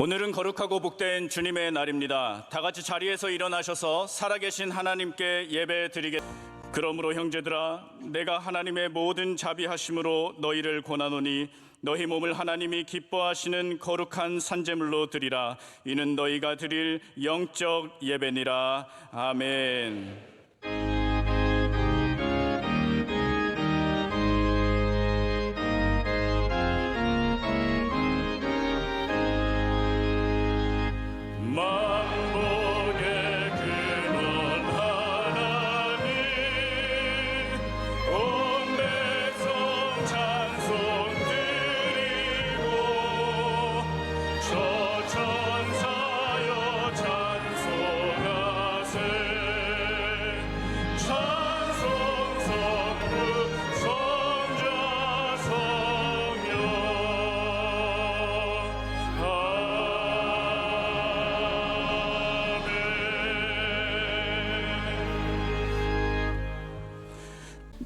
오늘은 거룩하고 복된 주님의 날입니다. 다 같이 자리에서 일어나셔서 살아계신 하나님께 예배 드리겠습니다. 그러므로 형제들아, 내가 하나님의 모든 자비하심으로 너희를 권하노니 너희 몸을 하나님이 기뻐하시는 거룩한 산제물로 드리라. 이는 너희가 드릴 영적 예배니라. 아멘.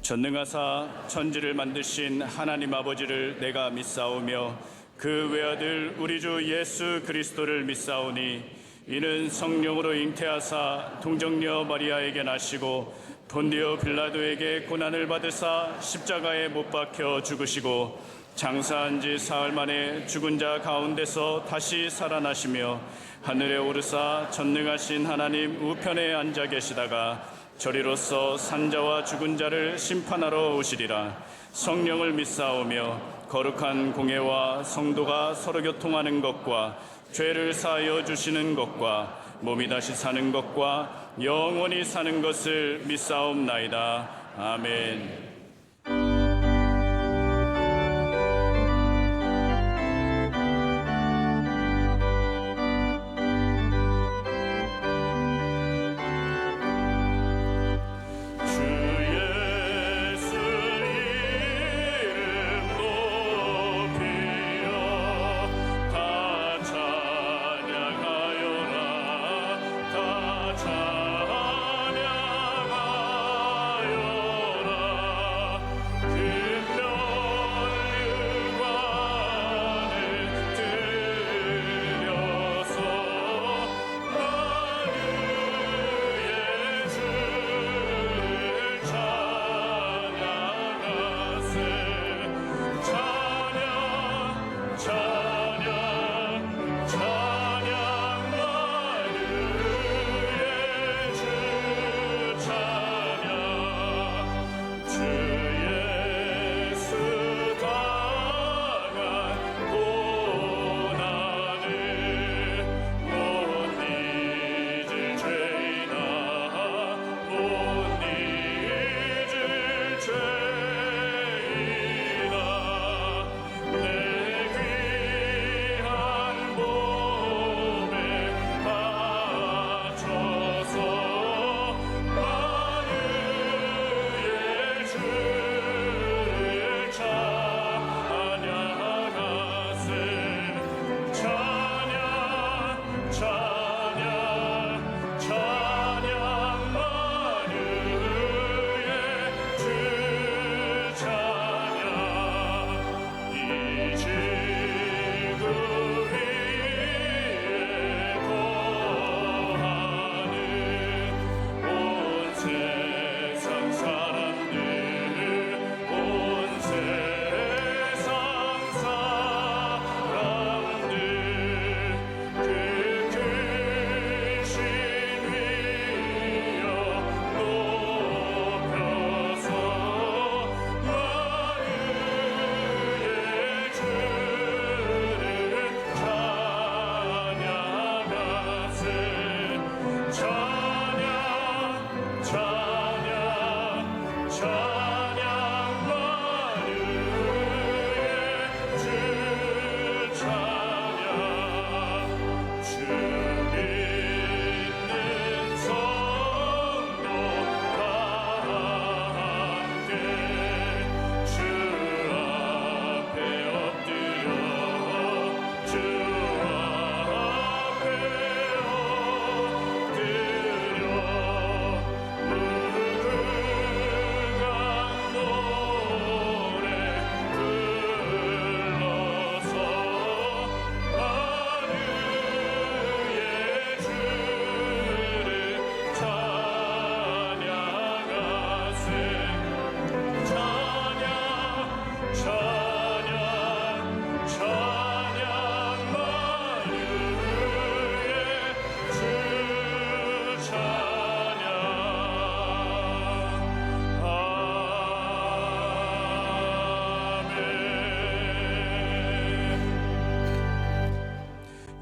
전능하사 천지를 만드신 하나님 아버지를 내가 믿사오며 그 외아들 우리 주 예수 그리스도를 믿사오니 이는 성령으로 잉태하사 동정녀 마리아에게 나시고 본디오 빌라도에게 고난을 받으사 십자가에 못 박혀 죽으시고 장사한 지 사흘 만에 죽은 자 가운데서 다시 살아나시며 하늘에 오르사 전능하신 하나님 우편에 앉아 계시다가 저리로서 산자와 죽은 자를 심판하러 오시리라. 성령을 믿사오며 거룩한 공예와 성도가 서로 교통하는 것과 죄를 사하여 주시는 것과 몸이 다시 사는 것과 영원히 사는 것을 믿사옵나이다. 아멘.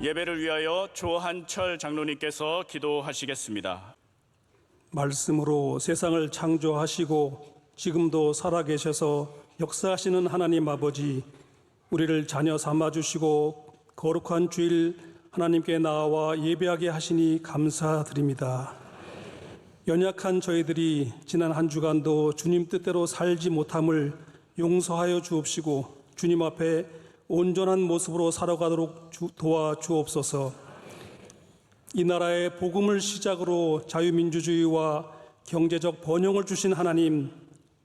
예배를 위하여 조한철 장로님께서 기도하시겠습니다. 말씀으로 세상을 창조하시고 지금도 살아계셔서 역사하시는 하나님 아버지, 우리를 자녀 삼아주시고 거룩한 주일 하나님께 나와 예배하게 하시니 감사드립니다. 연약한 저희들이 지난 한 주간도 주님 뜻대로 살지 못함을 용서하여 주옵시고 주님 앞에 온전한 모습으로 살아가도록 도와 주옵소서. 이 나라의 복음을 시작으로 자유민주주의와 경제적 번영을 주신 하나님,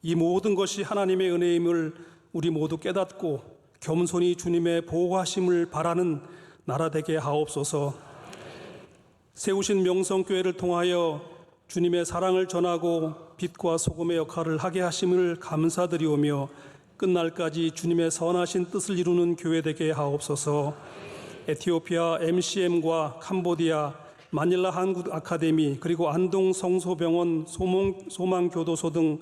이 모든 것이 하나님의 은혜임을 우리 모두 깨닫고 겸손히 주님의 보호하심을 바라는 나라 되게 하옵소서. 세우신 명성교회를 통하여 주님의 사랑을 전하고 빛과 소금의 역할을 하게 하심을 감사드리오며 끝날까지 주님의 선하신 뜻을 이루는 교회 되게 하옵소서. 에티오피아 MCM과 캄보디아 마닐라 한국 아카데미 그리고 안동 성소병원 소망교도소 등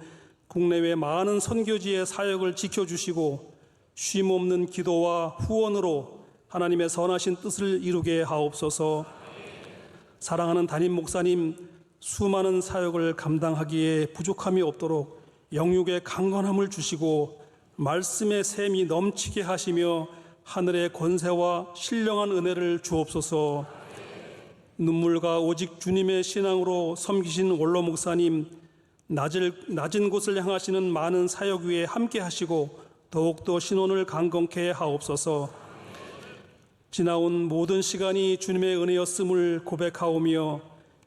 국내외 많은 선교지의 사역을 지켜주시고 쉼없는 기도와 후원으로 하나님의 선하신 뜻을 이루게 하옵소서. 사랑하는 담임 목사님, 수많은 사역을 감당하기에 부족함이 없도록 영육의 강건함을 주시고 말씀의 샘이 넘치게 하시며 하늘의 권세와 신령한 은혜를 주옵소서. 눈물과 오직 주님의 신앙으로 섬기신 원로 목사님, 낮은 곳을 향하시는 많은 사역 위에 함께 하시고 더욱더 신원을 강건케 하옵소서. 지나온 모든 시간이 주님의 은혜였음을 고백하오며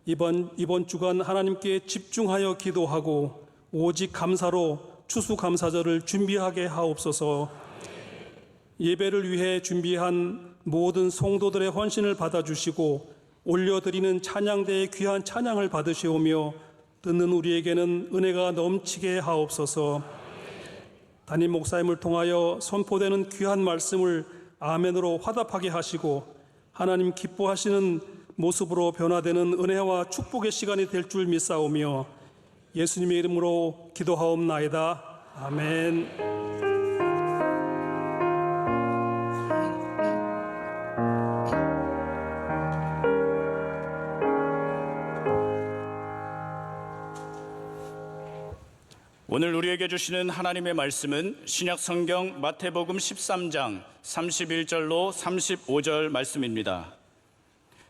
이번 주간 하나님께 집중하여 기도하고 오직 감사로 추수감사절을 준비하게 하옵소서. 예배를 위해 준비한 모든 성도들의 헌신을 받아주시고 올려드리는 찬양대의 귀한 찬양을 받으시오며 듣는 우리에게는 은혜가 넘치게 하옵소서. 담임 목사님을 통하여 선포되는 귀한 말씀을 아멘으로 화답하게 하시고 하나님 기뻐하시는 모습으로 변화되는 은혜와 축복의 시간이 될 줄 믿사오며 예수님의 이름으로 기도하옵나이다. 아멘. 오늘 우리에게 주시는 하나님의 말씀은 신약성경 마태복음 13장 31절로 35절 말씀입니다.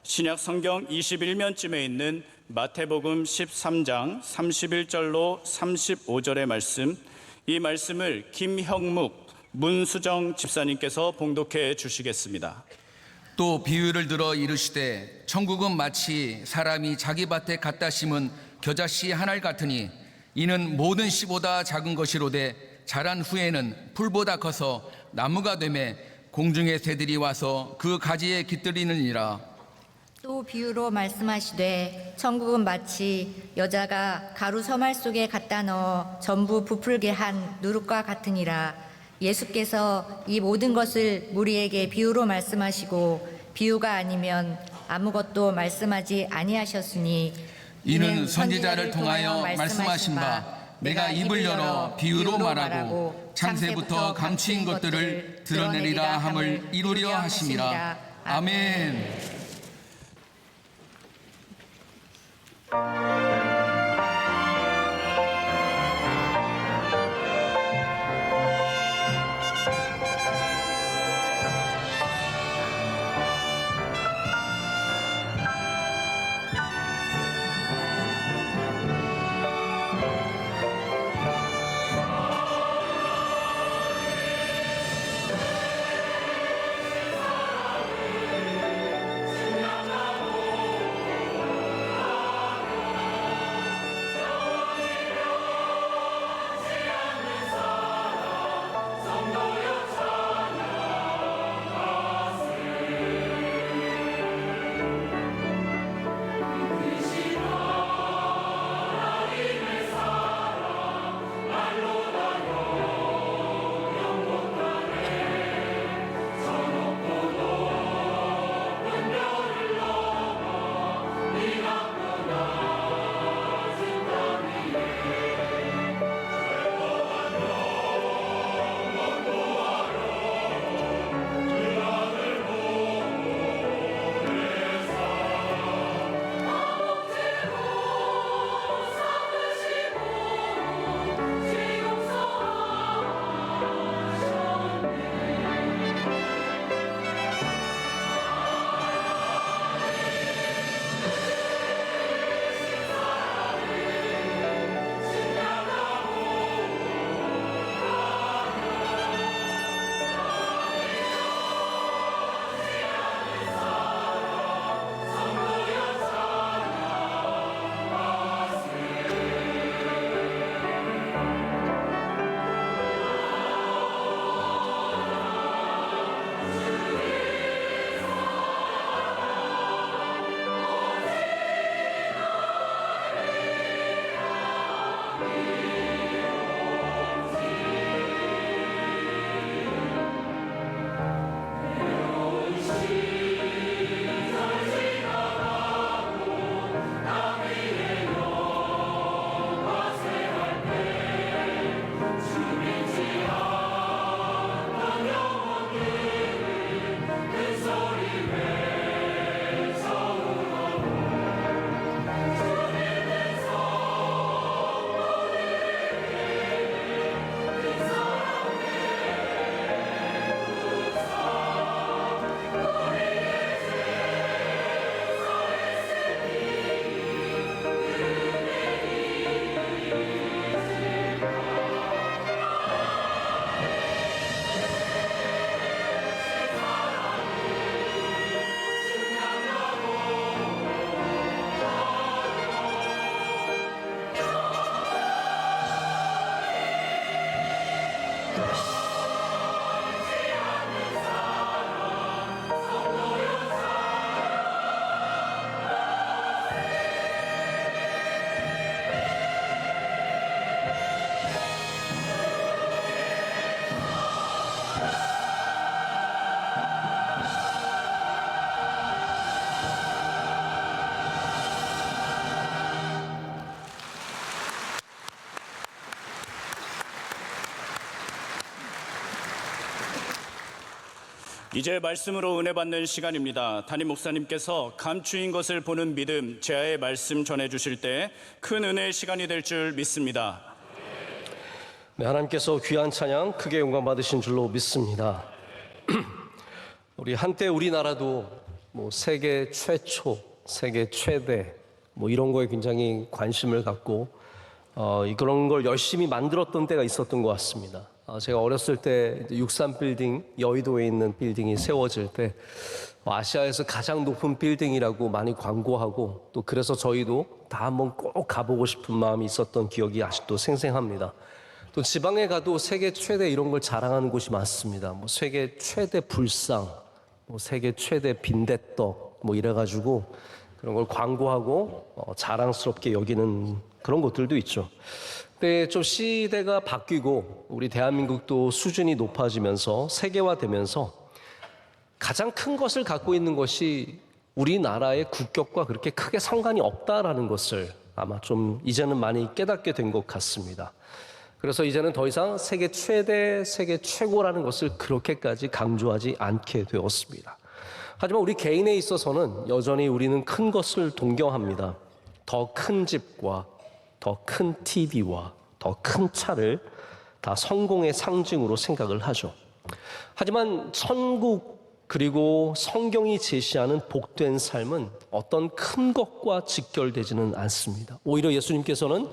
신약성경 21면쯤에 있는 마태복음 13장 31절로 35절의 말씀, 이 말씀을 김형묵 문수정 집사님께서 봉독해 주시겠습니다. 또 비유를 들어 이르시되 천국은 마치 사람이 자기 밭에 갖다 심은 겨자씨 한 알 같으니 이는 모든 씨보다 작은 것이로되 자란 후에는 풀보다 커서 나무가 되매 공중의 새들이 와서 그 가지에 깃들이느니라. 또 비유로 말씀하시되 천국은 마치 여자가 가루 서말 속에 갖다 넣어 전부 부풀게 한 누룩과 같으니라. 예수께서 이 모든 것을 무리에게 비유로 말씀하시고 비유가 아니면 아무것도 말씀하지 아니하셨으니 이는 선지자를 통하여 말씀하신 바 내가 입을 열어 비유로 말하고 창세부터 감추인 것들을 드러내리라 함을 이루려 하심이라. 아멘. 이제 말씀으로 은혜 받는 시간입니다. 담임 목사님께서 감추인 것을 보는 믿음 제아의 말씀 전해주실 때 큰 은혜의 시간이 될 줄 믿습니다. 네, 하나님께서 귀한 찬양 크게 영광 받으신 줄로 믿습니다. 우리 한때 우리나라도 세계 최초, 세계 최대 이런 거에 굉장히 관심을 갖고 그런 걸 열심히 만들었던 때가 있었던 것 같습니다. 제가 어렸을 때 63 빌딩, 여의도에 있는 빌딩이 세워질 때 아시아에서 가장 높은 빌딩이라고 많이 광고하고 또 그래서 저희도 다 한번 꼭 가보고 싶은 마음이 있었던 기억이 아직도 생생합니다. 또 지방에 가도 세계 최대 이런 걸 자랑하는 곳이 많습니다. 세계 최대 불상, 세계 최대 빈대떡 이래가지고 그런 걸 광고하고 자랑스럽게 여기는 그런 곳들도 있죠. 근데 좀 시대가 바뀌고 우리 대한민국도 수준이 높아지면서 세계화되면서 가장 큰 것을 갖고 있는 것이 우리나라의 국격과 그렇게 크게 상관이 없다라는 것을 아마 좀 이제는 많이 깨닫게 된 것 같습니다. 그래서 이제는 더 이상 세계 최대, 세계 최고라는 것을 그렇게까지 강조하지 않게 되었습니다. 하지만 우리 개인에 있어서는 여전히 우리는 큰 것을 동경합니다. 더 큰 집과 더 큰 TV와 더 큰 차를 다 성공의 상징으로 생각을 하죠. 하지만 천국 그리고 성경이 제시하는 복된 삶은 어떤 큰 것과 직결되지는 않습니다. 오히려 예수님께서는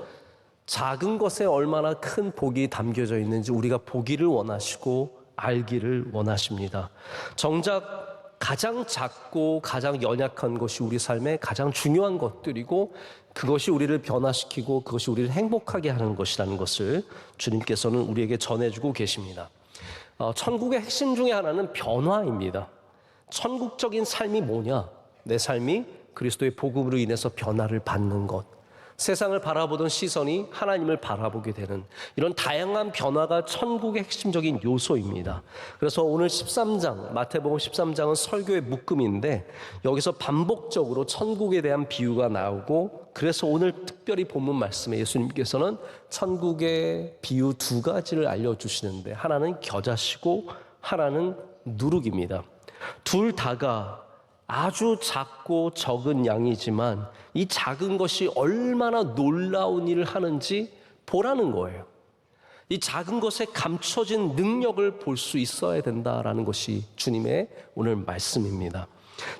작은 것에 얼마나 큰 복이 담겨져 있는지 우리가 보기를 원하시고 알기를 원하십니다. 정작 가장 작고 가장 연약한 것이 우리 삶의 가장 중요한 것들이고 그것이 우리를 변화시키고 그것이 우리를 행복하게 하는 것이라는 것을 주님께서는 우리에게 전해주고 계십니다. 천국의 핵심 중에 하나는 변화입니다. 천국적인 삶이 뭐냐? 내 삶이 그리스도의 복음으로 인해서 변화를 받는 것. 세상을 바라보던 시선이 하나님을 바라보게 되는 이런 다양한 변화가 천국의 핵심적인 요소입니다. 그래서 오늘 13장, 마태복음 13장은 설교의 묶음인데 여기서 반복적으로 천국에 대한 비유가 나오고 그래서 오늘 특별히 본문 말씀에 예수님께서는 천국의 비유 두 가지를 알려주시는데 하나는 겨자씨고 하나는 누룩입니다. 둘 다가 아주 작고 적은 양이지만 이 작은 것이 얼마나 놀라운 일을 하는지 보라는 거예요. 이 작은 것에 감춰진 능력을 볼 수 있어야 된다라는 것이 주님의 오늘 말씀입니다.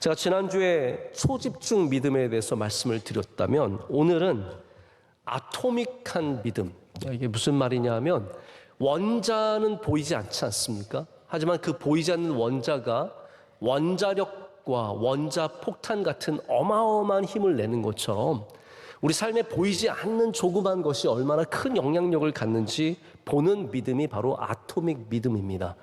제가 지난주에 초집중 믿음에 대해서 말씀을 드렸다면 오늘은 아토믹한 믿음. 이게 무슨 말이냐 하면 원자는 보이지 않지 않습니까? 하지만 그 보이지 않는 원자가 원자력 원자 폭탄 같은 어마어마한 힘을 내는 것처럼 우리 삶에 보이지 않는 조그만 것이 얼마나 큰 영향력을 갖는지 보는 믿음이 바로 아토믹 믿음입니다.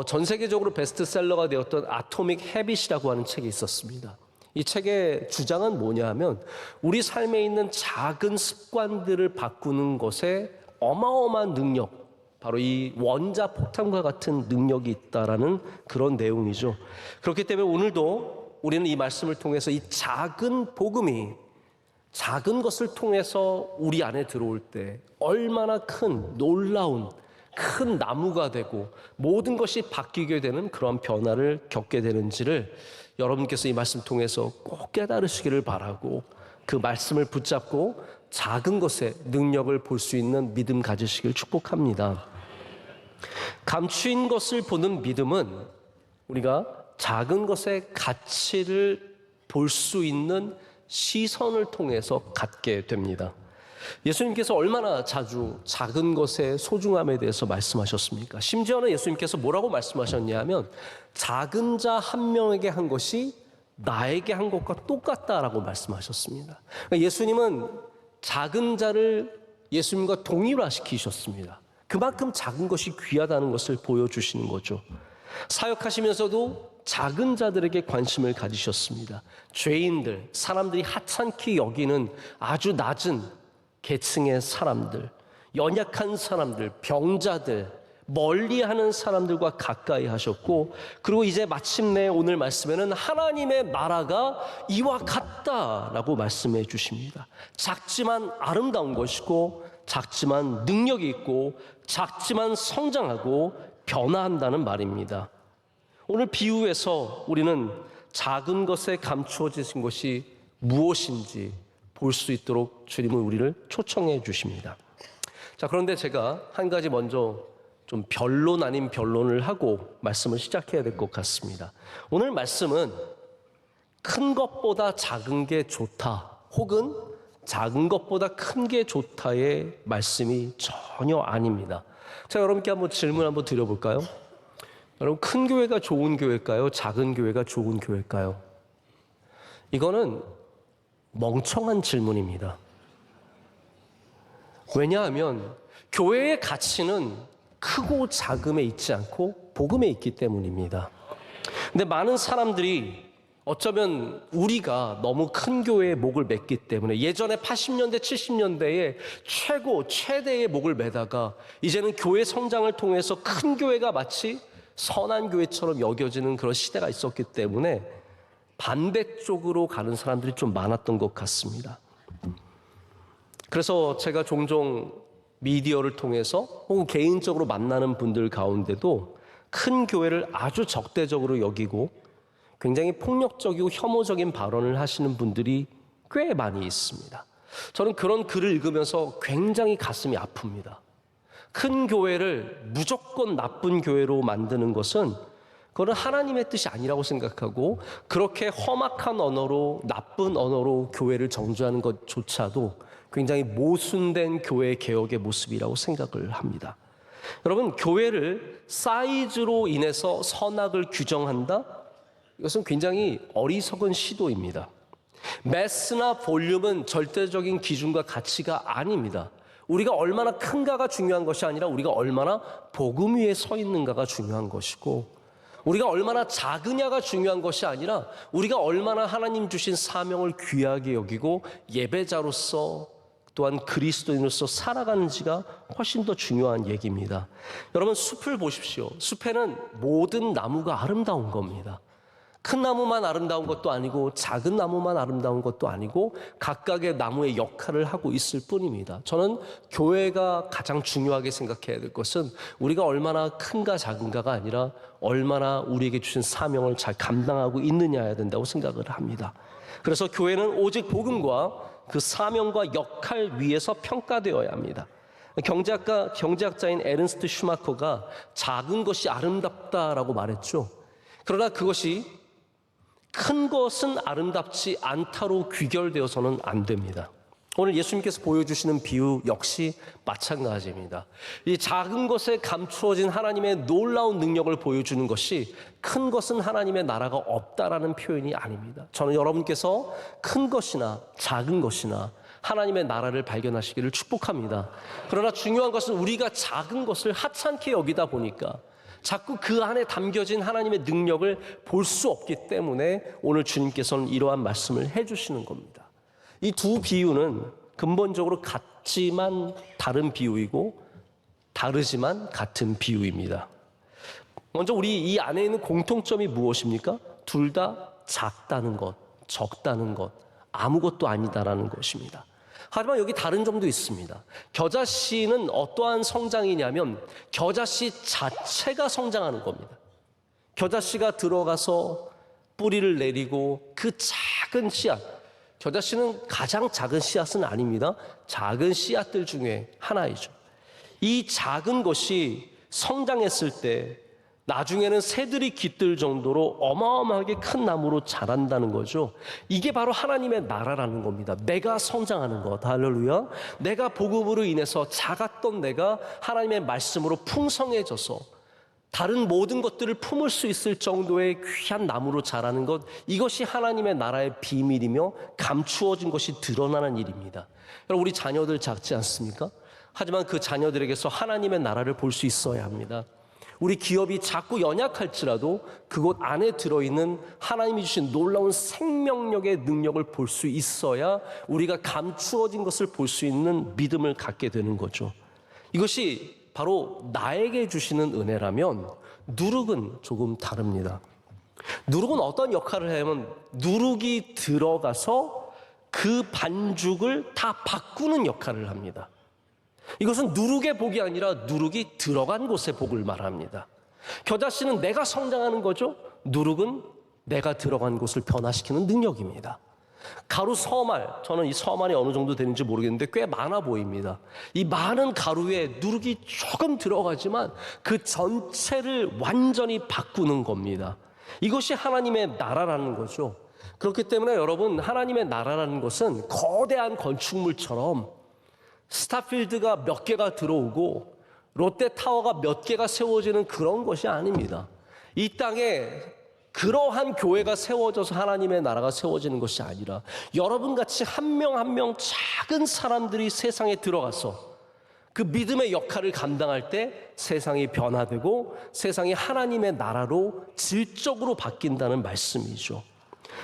전 세계적으로 베스트셀러가 되었던 아토믹 해빗이라고 하는 책이 있었습니다. 이 책의 주장은 뭐냐 하면 우리 삶에 있는 작은 습관들을 바꾸는 것에 어마어마한 능력, 바로 이 원자 폭탄과 같은 능력이 있다라는 그런 내용이죠. 그렇기 때문에 오늘도 우리는 이 말씀을 통해서 이 작은 복음이 작은 것을 통해서 우리 안에 들어올 때 얼마나 큰 놀라운 큰 나무가 되고 모든 것이 바뀌게 되는 그런 변화를 겪게 되는지를 여러분께서 이 말씀 통해서 꼭 깨달으시기를 바라고 그 말씀을 붙잡고 작은 것에 능력을 볼 수 있는 믿음 가지시길 축복합니다. 감추인 것을 보는 믿음은 우리가 작은 것의 가치를 볼 수 있는 시선을 통해서 갖게 됩니다. 예수님께서 얼마나 자주 작은 것의 소중함에 대해서 말씀하셨습니까? 심지어는 예수님께서 뭐라고 말씀하셨냐 하면 작은 자 한 명에게 한 것이 나에게 한 것과 똑같다라고 말씀하셨습니다. 그러니까 예수님은 작은 자를 예수님과 동일화시키셨습니다. 그만큼 작은 것이 귀하다는 것을 보여주시는 거죠. 사역하시면서도 작은 자들에게 관심을 가지셨습니다. 죄인들, 사람들이 하찮게 여기는 아주 낮은 계층의 사람들, 연약한 사람들, 병자들, 멀리하는 사람들과 가까이 하셨고 그리고 이제 마침내 오늘 말씀에는 하나님의 나라가 이와 같다라고 말씀해 주십니다. 작지만 아름다운 것이고 작지만 능력이 있고 작지만 성장하고 변화한다는 말입니다. 오늘 비유에서 우리는 작은 것에 감추어진 것이 무엇인지 볼 수 있도록 주님은 우리를 초청해 주십니다. 자, 그런데 제가 한 가지 먼저 좀 변론 아닌 변론을 하고 말씀을 시작해야 될 것 같습니다. 오늘 말씀은 큰 것보다 작은 게 좋다, 혹은 작은 것보다 큰 게 좋다의 말씀이 전혀 아닙니다. 자, 여러분께 한번 질문 한번 드려볼까요? 여러분, 큰 교회가 좋은 교회일까요? 작은 교회가 좋은 교회일까요? 이거는 멍청한 질문입니다. 왜냐하면 교회의 가치는 크고 작음에 있지 않고 복음에 있기 때문입니다. 근데 많은 사람들이 어쩌면 우리가 너무 큰 교회의 목을 맸기 때문에 예전에 80년대, 70년대에 최대의 목을 매다가 이제는 교회 성장을 통해서 큰 교회가 마치 선한 교회처럼 여겨지는 그런 시대가 있었기 때문에 반대쪽으로 가는 사람들이 좀 많았던 것 같습니다. 그래서 제가 종종 미디어를 통해서 혹은 개인적으로 만나는 분들 가운데도 큰 교회를 아주 적대적으로 여기고 굉장히 폭력적이고 혐오적인 발언을 하시는 분들이 꽤 많이 있습니다. 저는 그런 글을 읽으면서 굉장히 가슴이 아픕니다. 큰 교회를 무조건 나쁜 교회로 만드는 것은 그거는 하나님의 뜻이 아니라고 생각하고, 그렇게 험악한 언어로, 나쁜 언어로 교회를 정죄하는 것조차도 굉장히 모순된 교회 개혁의 모습이라고 생각을 합니다. 여러분, 교회를 사이즈로 인해서 선악을 규정한다? 이것은 굉장히 어리석은 시도입니다. 매스나 볼륨은 절대적인 기준과 가치가 아닙니다. 우리가 얼마나 큰가가 중요한 것이 아니라 우리가 얼마나 복음 위에 서 있는가가 중요한 것이고, 우리가 얼마나 작으냐가 중요한 것이 아니라 우리가 얼마나 하나님 주신 사명을 귀하게 여기고 예배자로서 또한 그리스도인으로서 살아가는지가 훨씬 더 중요한 얘기입니다. 여러분, 숲을 보십시오. 숲에는 모든 나무가 아름다운 겁니다. 큰 나무만 아름다운 것도 아니고 작은 나무만 아름다운 것도 아니고 각각의 나무의 역할을 하고 있을 뿐입니다. 저는 교회가 가장 중요하게 생각해야 될 것은 우리가 얼마나 큰가 작은가가 아니라 얼마나 우리에게 주신 사명을 잘 감당하고 있느냐야 된다고 생각을 합니다. 그래서 교회는 오직 복음과 그 사명과 역할 위에서 평가되어야 합니다. 경제학자인 에른스트 슈마커가 작은 것이 아름답다라고 말했죠. 그러나 그것이 큰 것은 아름답지 않다로 귀결되어서는 안 됩니다. 오늘 예수님께서 보여주시는 비유 역시 마찬가지입니다. 이 작은 것에 감추어진 하나님의 놀라운 능력을 보여주는 것이 큰 것은 하나님의 나라가 없다라는 표현이 아닙니다. 저는 여러분께서 큰 것이나 작은 것이나 하나님의 나라를 발견하시기를 축복합니다. 그러나 중요한 것은 우리가 작은 것을 하찮게 여기다 보니까 자꾸 그 안에 담겨진 하나님의 능력을 볼 수 없기 때문에 오늘 주님께서는 이러한 말씀을 해주시는 겁니다. 이 두 비유는 근본적으로 같지만 다른 비유이고 다르지만 같은 비유입니다. 먼저 우리 이 안에 있는 공통점이 무엇입니까? 둘 다 작다는 것, 적다는 것, 아무것도 아니다라는 것입니다. 하지만 여기 다른 점도 있습니다. 겨자씨는 어떠한 성장이냐면 겨자씨 자체가 성장하는 겁니다. 겨자씨가 들어가서 뿌리를 내리고 그 작은 씨앗, 겨자씨는 가장 작은 씨앗은 아닙니다. 작은 씨앗들 중에 하나이죠. 이 작은 것이 성장했을 때 나중에는 새들이 깃들 정도로 어마어마하게 큰 나무로 자란다는 거죠. 이게 바로 하나님의 나라라는 겁니다. 내가 성장하는 것, 할렐루야. 내가 복음으로 인해서 작았던 내가 하나님의 말씀으로 풍성해져서 다른 모든 것들을 품을 수 있을 정도의 귀한 나무로 자라는 것, 이것이 하나님의 나라의 비밀이며 감추어진 것이 드러나는 일입니다. 여러분, 우리 자녀들 작지 않습니까? 하지만 그 자녀들에게서 하나님의 나라를 볼 수 있어야 합니다. 우리 기업이 작고 연약할지라도 그곳 안에 들어있는 하나님이 주신 놀라운 생명력의 능력을 볼 수 있어야 우리가 감추어진 것을 볼 수 있는 믿음을 갖게 되는 거죠. 이것이 바로 나에게 주시는 은혜라면 누룩은 조금 다릅니다. 누룩은 어떤 역할을 하냐면 누룩이 들어가서 그 반죽을 다 바꾸는 역할을 합니다. 이것은 누룩의 복이 아니라 누룩이 들어간 곳의 복을 말합니다. 겨자씨는 내가 성장하는 거죠. 누룩은 내가 들어간 곳을 변화시키는 능력입니다. 가루 서말, 저는 이 서말이 어느 정도 되는지 모르겠는데 꽤 많아 보입니다. 이 많은 가루에 누룩이 조금 들어가지만 그 전체를 완전히 바꾸는 겁니다. 이것이 하나님의 나라라는 거죠. 그렇기 때문에 여러분, 하나님의 나라라는 것은 거대한 건축물처럼 스타필드가 몇 개가 들어오고 롯데타워가 몇 개가 세워지는 그런 것이 아닙니다. 이 땅에 그러한 교회가 세워져서 하나님의 나라가 세워지는 것이 아니라 여러분같이 한 명 한 명 작은 사람들이 세상에 들어가서 그 믿음의 역할을 감당할 때 세상이 변화되고 세상이 하나님의 나라로 질적으로 바뀐다는 말씀이죠.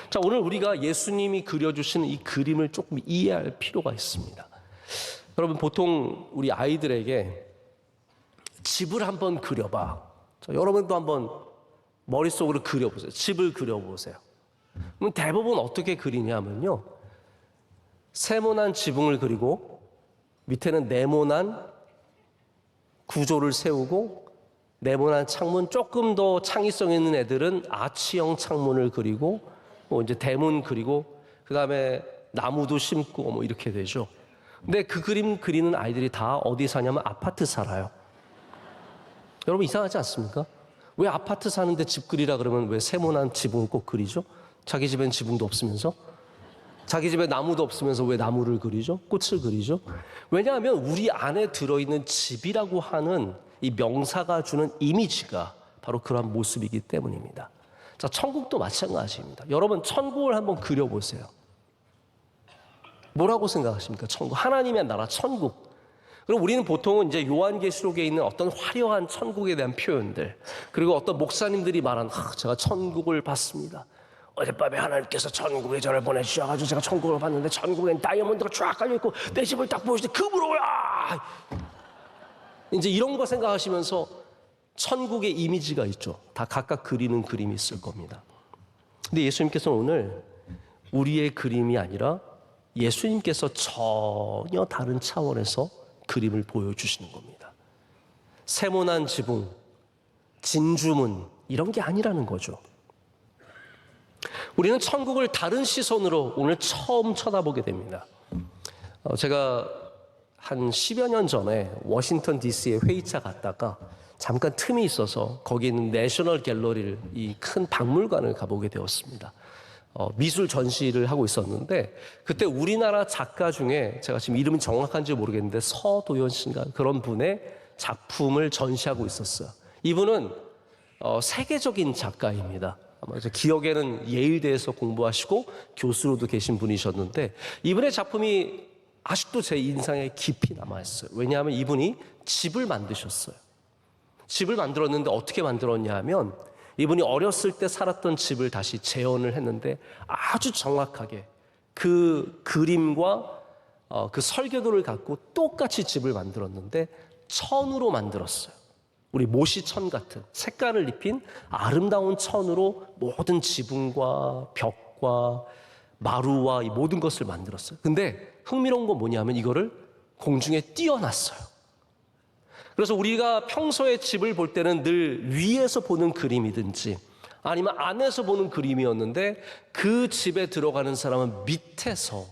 자, 오늘 우리가 예수님이 그려주시는 이 그림을 조금 이해할 필요가 있습니다. 여러분, 보통 우리 아이들에게 집을 한번 그려봐. 자, 여러분도 한번 머릿속으로 그려보세요. 집을 그려보세요. 그럼 대부분 어떻게 그리냐면요, 세모난 지붕을 그리고 밑에는 네모난 구조를 세우고 네모난 창문, 조금 더 창의성 있는 애들은 아치형 창문을 그리고 뭐 이제 대문 그리고 그 다음에 나무도 심고 뭐 이렇게 되죠. 근데 그 그림 그리는 아이들이 다 어디 사냐면 아파트 살아요. 여러분, 이상하지 않습니까? 왜 아파트 사는데 집 그리라 그러면 왜 세모난 지붕을 꼭 그리죠? 자기 집엔 지붕도 없으면서? 자기 집에 나무도 없으면서 왜 나무를 그리죠? 꽃을 그리죠? 왜냐하면 우리 안에 들어있는 집이라고 하는 이 명사가 주는 이미지가 바로 그러한 모습이기 때문입니다. 자, 천국도 마찬가지입니다. 여러분, 천국을 한번 그려보세요. 뭐라고 생각하십니까? 천국. 하나님의 나라, 천국. 그리고 우리는 보통은 이제 요한계시록에 있는 어떤 화려한 천국에 대한 표현들, 그리고 어떤 목사님들이 말한 제가 천국을 봤습니다. 어젯밤에 하나님께서 천국에 저를 보내주셔가지고 제가 천국을 봤는데 천국엔 다이아몬드가 쫙 깔려있고 내 집을 딱 보여줄 때 그부러워요. 이제 이런 거 생각하시면서 천국의 이미지가 있죠. 다 각각 그리는 그림이 있을 겁니다. 근데 예수님께서는 오늘 우리의 그림이 아니라 예수님께서 전혀 다른 차원에서 그림을 보여주시는 겁니다. 세모난 지붕, 진주문, 이런 게 아니라는 거죠. 우리는 천국을 다른 시선으로 오늘 처음 쳐다보게 됩니다. 제가 한 10여 년 전에 워싱턴 DC에 회의차 갔다가 잠깐 틈이 있어서 거기 있는 내셔널 갤러리를, 이 큰 박물관을 가보게 되었습니다. 미술 전시를 하고 있었는데 그때 우리나라 작가 중에 제가 지금 이름이 정확한지 모르겠는데 서도연 씨인가 그런 분의 작품을 전시하고 있었어요. 이분은 세계적인 작가입니다. 아마 제 기억에는 예일대에서 공부하시고 교수로도 계신 분이셨는데 이분의 작품이 아직도 제 인상에 깊이 남아있어요. 왜냐하면 이분이 집을 만드셨어요. 집을 만들었는데 어떻게 만들었냐 하면 이분이 어렸을 때 살았던 집을 다시 재현을 했는데 아주 정확하게 그 그림과 그 설계도를 갖고 똑같이 집을 만들었는데 천으로 만들었어요. 우리 모시천 같은 색깔을 입힌 아름다운 천으로 모든 지붕과 벽과 마루와 이 모든 것을 만들었어요. 근데 흥미로운 건 뭐냐면 이거를 공중에 띄워놨어요. 그래서 우리가 평소에 집을 볼 때는 늘 위에서 보는 그림이든지 아니면 안에서 보는 그림이었는데 그 집에 들어가는 사람은 밑에서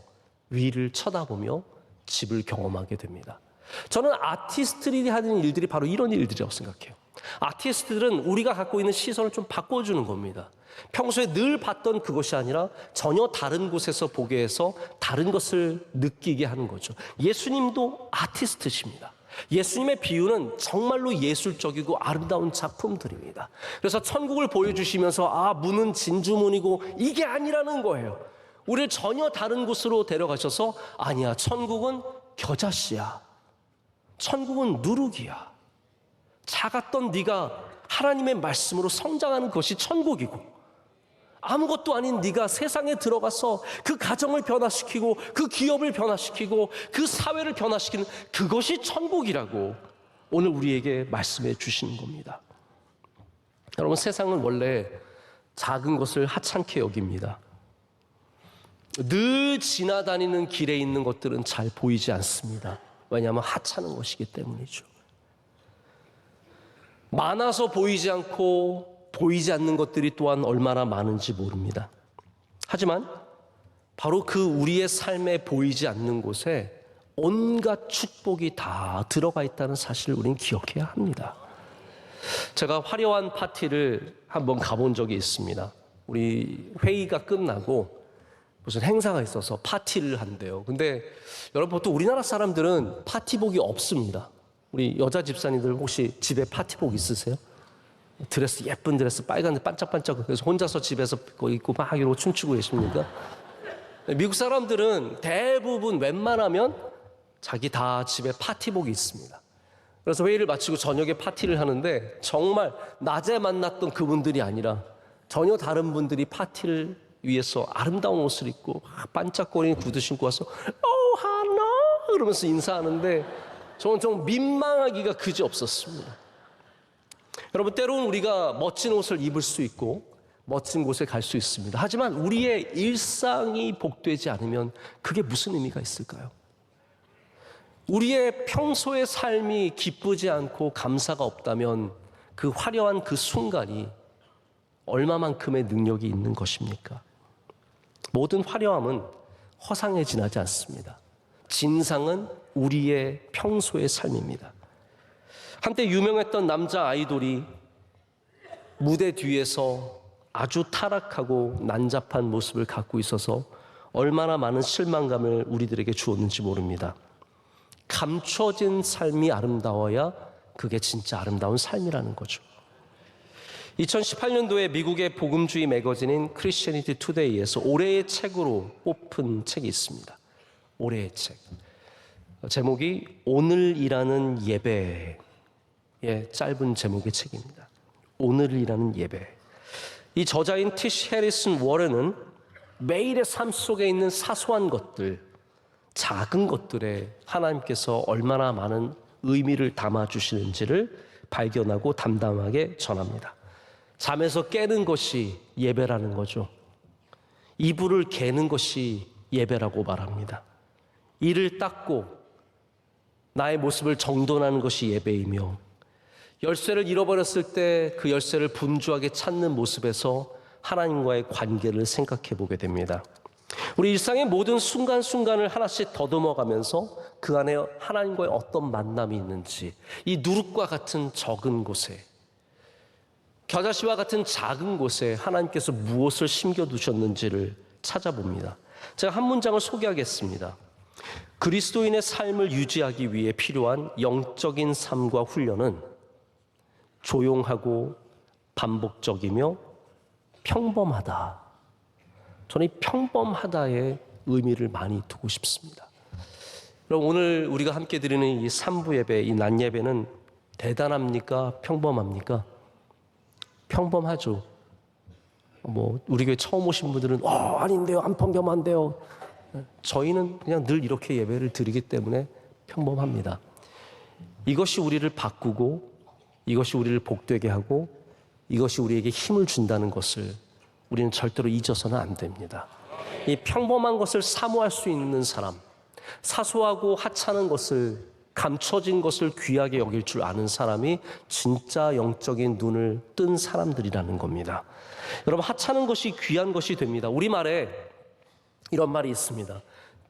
위를 쳐다보며 집을 경험하게 됩니다. 저는 아티스트들이 하는 일들이 바로 이런 일들이라고 생각해요. 아티스트들은 우리가 갖고 있는 시선을 좀 바꿔주는 겁니다. 평소에 늘 봤던 그것이 아니라 전혀 다른 곳에서 보게 해서 다른 것을 느끼게 하는 거죠. 예수님도 아티스트십니다. 예수님의 비유는 정말로 예술적이고 아름다운 작품들입니다. 그래서 천국을 보여주시면서 문은 진주문이고 이게 아니라는 거예요. 우리를 전혀 다른 곳으로 데려가셔서 아니야, 천국은 겨자씨야. 천국은 누룩이야. 작았던 네가 하나님의 말씀으로 성장하는 것이 천국이고 아무것도 아닌 네가 세상에 들어가서 그 가정을 변화시키고 그 기업을 변화시키고 그 사회를 변화시키는 그것이 천국이라고 오늘 우리에게 말씀해 주시는 겁니다. 여러분, 세상은 원래 작은 것을 하찮게 여깁니다. 늘 지나다니는 길에 있는 것들은 잘 보이지 않습니다. 왜냐하면 하찮은 것이기 때문이죠. 많아서 보이지 않고 보이지 않는 것들이 또한 얼마나 많은지 모릅니다. 하지만 바로 그 우리의 삶에 보이지 않는 곳에 온갖 축복이 다 들어가 있다는 사실을 우리는 기억해야 합니다. 제가 화려한 파티를 한번 가본 적이 있습니다. 우리 회의가 끝나고 무슨 행사가 있어서 파티를 한대요. 근데 여러분, 보통 우리나라 사람들은 파티복이 없습니다. 우리 여자 집사님들 혹시 집에 파티복 있으세요? 드레스, 예쁜 드레스, 빨간 반짝반짝, 그래서 혼자서 집에서 그거 입고 막 이러고 춤추고 계십니까? 미국 사람들은 대부분 웬만하면 자기 다 집에 파티복이 있습니다. 그래서 회의를 마치고 저녁에 파티를 하는데 정말 낮에 만났던 그분들이 아니라 전혀 다른 분들이 파티를 위해서 아름다운 옷을 입고 반짝거리는 구두 신고 와서 하나 그러면서 인사하는데 저는 좀 민망하기가 그지없었습니다. 여러분, 때로는 우리가 멋진 옷을 입을 수 있고 멋진 곳에 갈 수 있습니다. 하지만 우리의 일상이 복되지 않으면 그게 무슨 의미가 있을까요? 우리의 평소의 삶이 기쁘지 않고 감사가 없다면 그 화려한 그 순간이 얼마만큼의 능력이 있는 것입니까? 모든 화려함은 허상에 지나지 않습니다. 진상은 우리의 평소의 삶입니다. 한때 유명했던 남자 아이돌이 무대 뒤에서 아주 타락하고 난잡한 모습을 갖고 있어서 얼마나 많은 실망감을 우리들에게 주었는지 모릅니다. 감춰진 삶이 아름다워야 그게 진짜 아름다운 삶이라는 거죠. 2018년도에 미국의 복음주의 매거진인 크리스천니티 투데이에서 올해의 책으로 뽑힌 책이 있습니다. 올해의 책. 제목이 오늘이라는 예배의 짧은 제목의 책입니다. 오늘이라는 예배. 이 저자인 티시 해리슨 워렌은 매일의 삶 속에 있는 사소한 것들, 작은 것들에 하나님께서 얼마나 많은 의미를 담아주시는지를 발견하고 담담하게 전합니다. 잠에서 깨는 것이 예배라는 거죠. 이불을 개는 것이 예배라고 말합니다. 이를 닦고 나의 모습을 정돈하는 것이 예배이며, 열쇠를 잃어버렸을 때 그 열쇠를 분주하게 찾는 모습에서 하나님과의 관계를 생각해 보게 됩니다. 우리 일상의 모든 순간순간을 하나씩 더듬어가면서 그 안에 하나님과의 어떤 만남이 있는지, 이 누룩과 같은 적은 곳에, 겨자씨와 같은 작은 곳에 하나님께서 무엇을 심겨두셨는지를 찾아봅니다. 제가 한 문장을 소개하겠습니다. 그리스도인의 삶을 유지하기 위해 필요한 영적인 삶과 훈련은 조용하고 반복적이며 평범하다. 저는 이 평범하다의 의미를 많이 두고 싶습니다. 그럼 오늘 우리가 함께 드리는 이 3부 예배, 이 낮 예배는 대단합니까? 평범합니까? 평범하죠. 우리 교회 처음 오신 분들은 아닌데요, 안 평범한데요. 저희는 그냥 늘 이렇게 예배를 드리기 때문에 평범합니다. 이것이 우리를 바꾸고, 이것이 우리를 복되게 하고, 이것이 우리에게 힘을 준다는 것을 우리는 절대로 잊어서는 안 됩니다. 이 평범한 것을 사모할 수 있는 사람, 사소하고 하찮은 것을, 감춰진 것을 귀하게 여길 줄 아는 사람이 진짜 영적인 눈을 뜬 사람들이라는 겁니다. 여러분, 하찮은 것이 귀한 것이 됩니다. 우리말에 이런 말이 있습니다.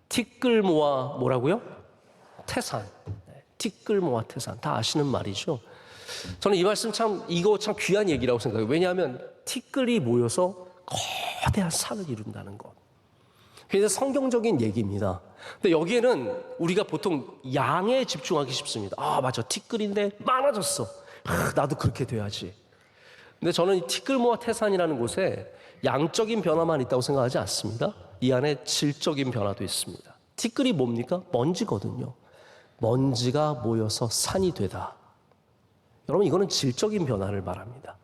티끌 모아 뭐라고요? 태산. 티끌 모아 태산. 다 아시는 말이죠. 저는 이 말씀 이거 참 귀한 얘기라고 생각해요. 왜냐하면 티끌이 모여서 거대한 산을 이룬다는 것. 굉장히 성경적인 얘기입니다. 근데 여기에는 우리가 보통 양에 집중하기 쉽습니다. 맞아, 티끌인데 많아졌어. 나도 그렇게 돼야지. 근데 저는 이 티끌 모아 태산이라는 곳에 양적인 변화만 있다고 생각하지 않습니다. 이 안에 질적인 변화도 있습니다. 티끌이 뭡니까? 먼지거든요. 먼지가 모여서 산이 되다. 여러분, 이거는 질적인 변화를 말합니다.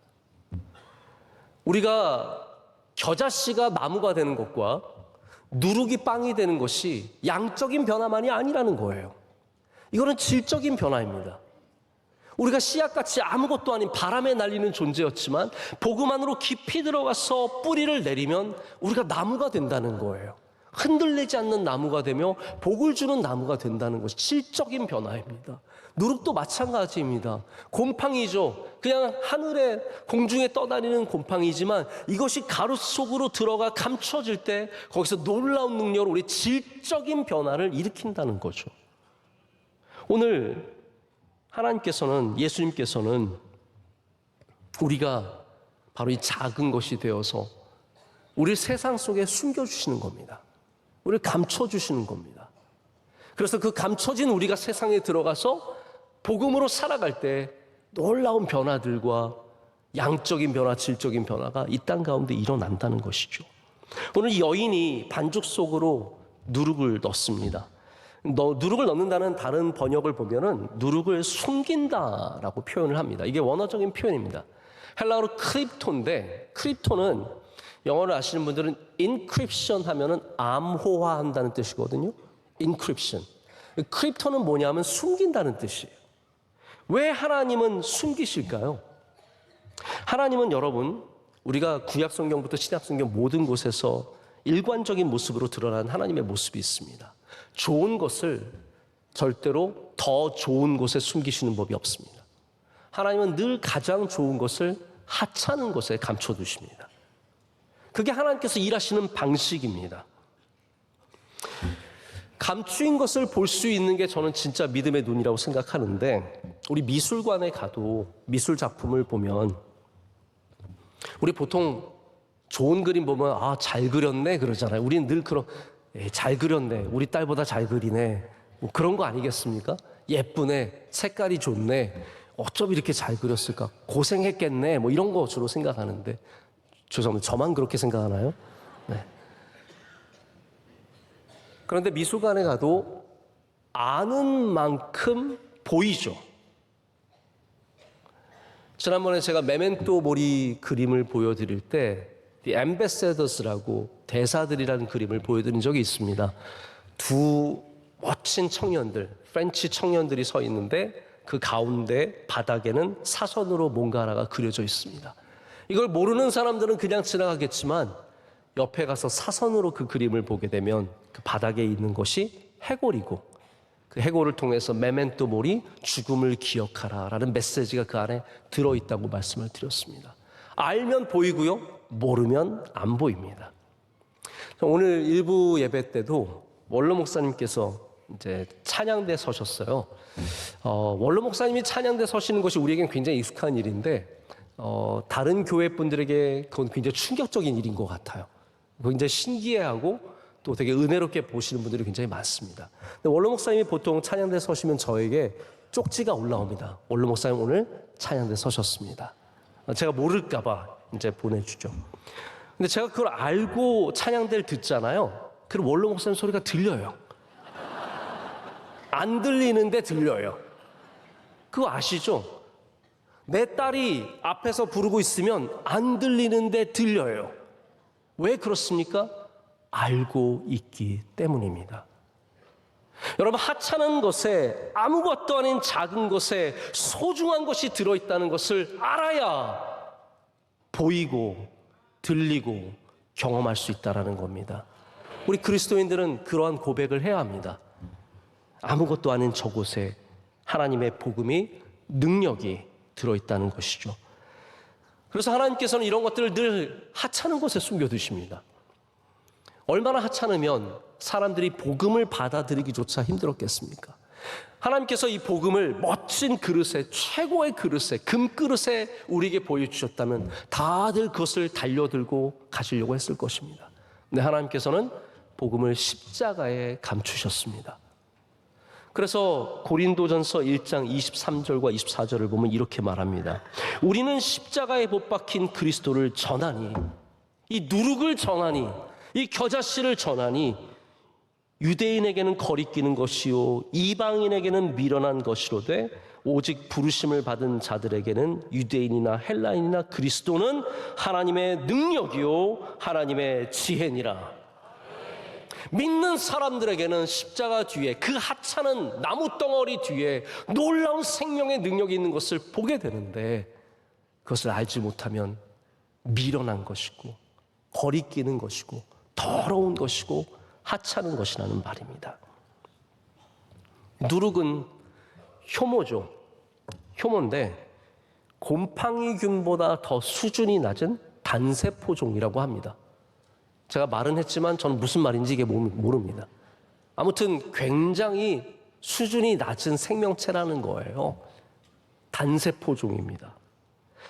우리가 겨자씨가 나무가 되는 것과 누룩이 빵이 되는 것이 양적인 변화만이 아니라는 거예요. 이거는 질적인 변화입니다. 우리가 씨앗같이 아무것도 아닌 바람에 날리는 존재였지만 복음 안으로 깊이 들어가서 뿌리를 내리면 우리가 나무가 된다는 거예요. 흔들리지 않는 나무가 되며 복을 주는 나무가 된다는 것이 질적인 변화입니다. 누룩도 마찬가지입니다. 곰팡이죠. 그냥 하늘에 공중에 떠다니는 곰팡이지만 이것이 가루 속으로 들어가 감춰질 때 거기서 놀라운 능력으로 우리 질적인 변화를 일으킨다는 거죠. 오늘 하나님께서는, 예수님께서는 우리가 바로 이 작은 것이 되어서 우리를 세상 속에 숨겨주시는 겁니다. 우리를 감춰주시는 겁니다. 그래서 그 감춰진 우리가 세상에 들어가서 복음으로 살아갈 때 놀라운 변화들과 양적인 변화, 질적인 변화가 이 땅 가운데 일어난다는 것이죠. 오늘 이 여인이 반죽 속으로 누룩을 넣습니다. 누룩을 넣는다는 다른 번역을 보면은 누룩을 숨긴다라고 표현을 합니다. 이게 원어적인 표현입니다. 헬라어로 크립토인데, 크립토는 영어를 아시는 분들은 인크립션 하면은 암호화한다는 뜻이거든요. 인크립션. 크립토는 뭐냐면 숨긴다는 뜻이에요. 왜 하나님은 숨기실까요? 하나님은 여러분, 우리가 구약 성경부터 신약 성경 모든 곳에서 일관적인 모습으로 드러난 하나님의 모습이 있습니다. 좋은 것을 절대로 더 좋은 곳에 숨기시는 법이 없습니다. 하나님은 늘 가장 좋은 것을 하찮은 곳에 감춰두십니다. 그게 하나님께서 일하시는 방식입니다. 감추인 것을 볼 수 있는 게 저는 진짜 믿음의 눈이라고 생각하는데, 우리 미술관에 가도 미술 작품을 보면 우리 보통 좋은 그림 보면 아, 잘 그렸네 그러잖아요. 우리는 늘 그런 잘 그렸네, 우리 딸보다 잘 그리네, 뭐 그런 거 아니겠습니까? 예쁘네, 색깔이 좋네, 어쩜 이렇게 잘 그렸을까, 고생했겠네, 뭐 이런 거 주로 생각하는데, 죄송합니다, 저만 그렇게 생각하나요? 네. 그런데 미술관에 가도 아는 만큼 보이죠. 지난번에 제가 메멘토 모리 그림을 보여드릴 때 The Ambassadors라고 대사들이라는 그림을 보여드린 적이 있습니다. 두 멋진 청년들, 프렌치 청년들이 서 있는데 그 가운데 바닥에는 사선으로 뭔가 하나가 그려져 있습니다. 이걸 모르는 사람들은 그냥 지나가겠지만 옆에 가서 사선으로 그 그림을 보게 되면 그 바닥에 있는 것이 해골이고, 그 해골을 통해서 메멘토 모리, 죽음을 기억하라 라는 메시지가 그 안에 들어있다고 말씀을 드렸습니다. 알면 보이고요, 모르면 안 보입니다. 오늘 일부 예배 때도 원로 목사님께서 이제 찬양대 서셨어요. 원로 목사님이 찬양대 서시는 것이 우리에겐 굉장히 익숙한 일인데, 다른 교회 분들에게 그건 굉장히 충격적인 일인 것 같아요. 굉장히 신기해하고 또 되게 은혜롭게 보시는 분들이 굉장히 많습니다. 근데 원로 목사님이 보통 찬양대 서시면 저에게 쪽지가 올라옵니다. 원로 목사님 오늘 찬양대 서셨습니다. 제가 모를까봐 이제 보내주죠. 근데 제가 그걸 알고 찬양대를 듣잖아요. 그럼 원로 목사님 소리가 들려요. 안 들리는데 들려요. 그거 아시죠? 내 딸이 앞에서 부르고 있으면 안 들리는데 들려요. 왜 그렇습니까? 알고 있기 때문입니다. 여러분, 하찮은 것에, 아무것도 아닌 작은 것에 소중한 것이 들어있다는 것을 알아야 보이고 들리고 경험할 수 있다는 겁니다. 우리 그리스도인들은 그러한 고백을 해야 합니다. 아무것도 아닌 저곳에 하나님의 복음이, 능력이 들어있다는 것이죠. 그래서 하나님께서는 이런 것들을 늘 하찮은 곳에 숨겨두십니다. 얼마나 하찮으면 사람들이 복음을 받아들이기조차 힘들었겠습니까? 하나님께서 이 복음을 멋진 그릇에, 최고의 그릇에, 금그릇에 우리에게 보여주셨다면 다들 그것을 달려들고 가시려고 했을 것입니다. 근데 하나님께서는 복음을 십자가에 감추셨습니다. 그래서 고린도전서 1장 23절과 24절을 보면 이렇게 말합니다. 우리는 십자가에 못 박힌 그리스도를 전하니, 이 누룩을 전하니, 이 겨자씨를 전하니, 유대인에게는 거리끼는 것이요 이방인에게는 미련한 것이로되 오직 부르심을 받은 자들에게는 유대인이나 헬라인이나 그리스도는 하나님의 능력이요 하나님의 지혜니라. 믿는 사람들에게는 십자가 뒤에, 그 하찮은 나무덩어리 뒤에 놀라운 생명의 능력이 있는 것을 보게 되는데, 그것을 알지 못하면 미련한 것이고 거리끼는 것이고 더러운 것이고 하찮은 것이라는 말입니다. 누룩은 효모죠. 효모인데 곰팡이균보다 더 수준이 낮은 단세포종이라고 합니다. 제가 말은 했지만 저는 무슨 말인지 이게 모릅니다. 아무튼 굉장히 수준이 낮은 생명체라는 거예요. 단세포종입니다.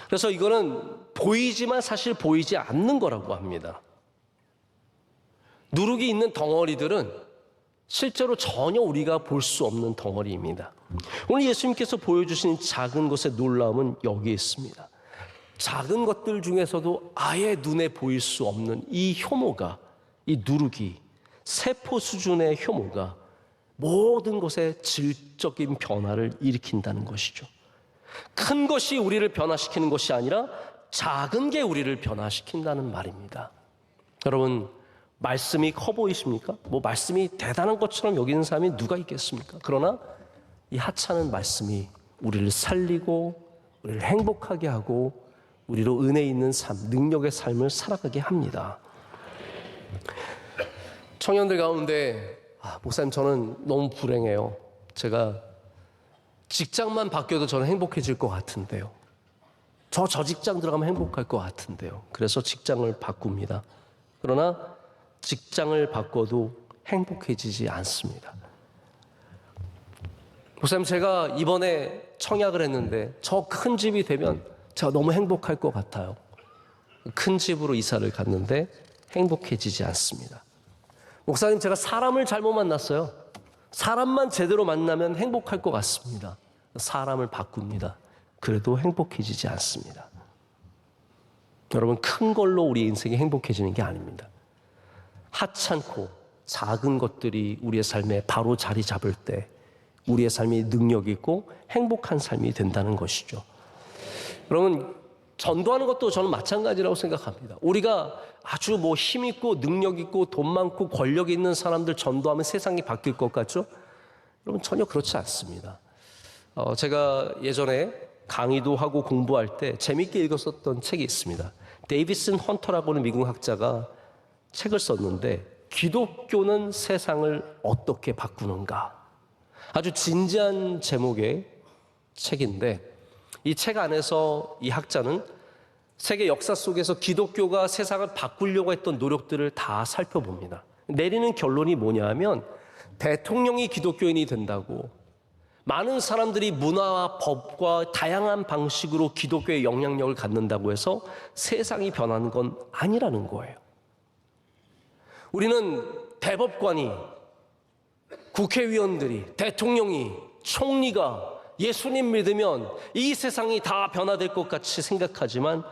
그래서 이거는 보이지만 사실 보이지 않는 거라고 합니다. 누룩이 있는 덩어리들은 실제로 전혀 우리가 볼 수 없는 덩어리입니다. 오늘 예수님께서 보여주신 작은 것의 놀라움은 여기에 있습니다. 작은 것들 중에서도 아예 눈에 보일 수 없는 이 효모가, 이 누룩이, 세포 수준의 효모가 모든 것에 질적인 변화를 일으킨다는 것이죠. 큰 것이 우리를 변화시키는 것이 아니라 작은 게 우리를 변화시킨다는 말입니다. 여러분, 말씀이 커 보이십니까? 말씀이 대단한 것처럼 여기는 사람이 누가 있겠습니까? 그러나 이 하찮은 말씀이 우리를 살리고 우리를 행복하게 하고 우리로 은혜 있는 삶, 능력의 삶을 살아가게 합니다. 청년들 가운데 목사님 저는 너무 불행해요. 제가 직장만 바뀌어도 저는 행복해질 것 같은데요. 저 직장 들어가면 행복할 것 같은데요. 그래서 직장을 바꿉니다. 그러나 직장을 바꿔도 행복해지지 않습니다. 목사님 제가 이번에 청약을 했는데 저 큰 집이 되면 제가 너무 행복할 것 같아요. 큰 집으로 이사를 갔는데 행복해지지 않습니다. 목사님 제가 사람을 잘못 만났어요. 사람만 제대로 만나면 행복할 것 같습니다. 사람을 바꿉니다. 그래도 행복해지지 않습니다. 여러분, 큰 걸로 우리 인생이 행복해지는 게 아닙니다. 하찮고 작은 것들이 우리의 삶에 바로 자리 잡을 때 우리의 삶이 능력 있고 행복한 삶이 된다는 것이죠. 여러분, 전도하는 것도 저는 마찬가지라고 생각합니다. 우리가 아주 힘 있고 능력 있고 돈 많고 권력 있는 사람들 전도하면 세상이 바뀔 것 같죠? 여러분, 전혀 그렇지 않습니다. 제가 예전에 강의도 하고 공부할 때 재밌게 읽었었던 책이 있습니다. 데이비슨 헌터라고 하는 미국 학자가 책을 썼는데 기독교는 세상을 어떻게 바꾸는가? 아주 진지한 제목의 책인데 이 책 안에서 이 학자는 세계 역사 속에서 기독교가 세상을 바꾸려고 했던 노력들을 다 살펴봅니다. 내리는 결론이 뭐냐 하면 대통령이 기독교인이 된다고 많은 사람들이 문화와 법과 다양한 방식으로 기독교의 영향력을 갖는다고 해서 세상이 변하는 건 아니라는 거예요. 우리는 대법관이, 국회의원들이, 대통령이, 총리가 예수님 믿으면 이 세상이 다 변화될 것 같이 생각하지만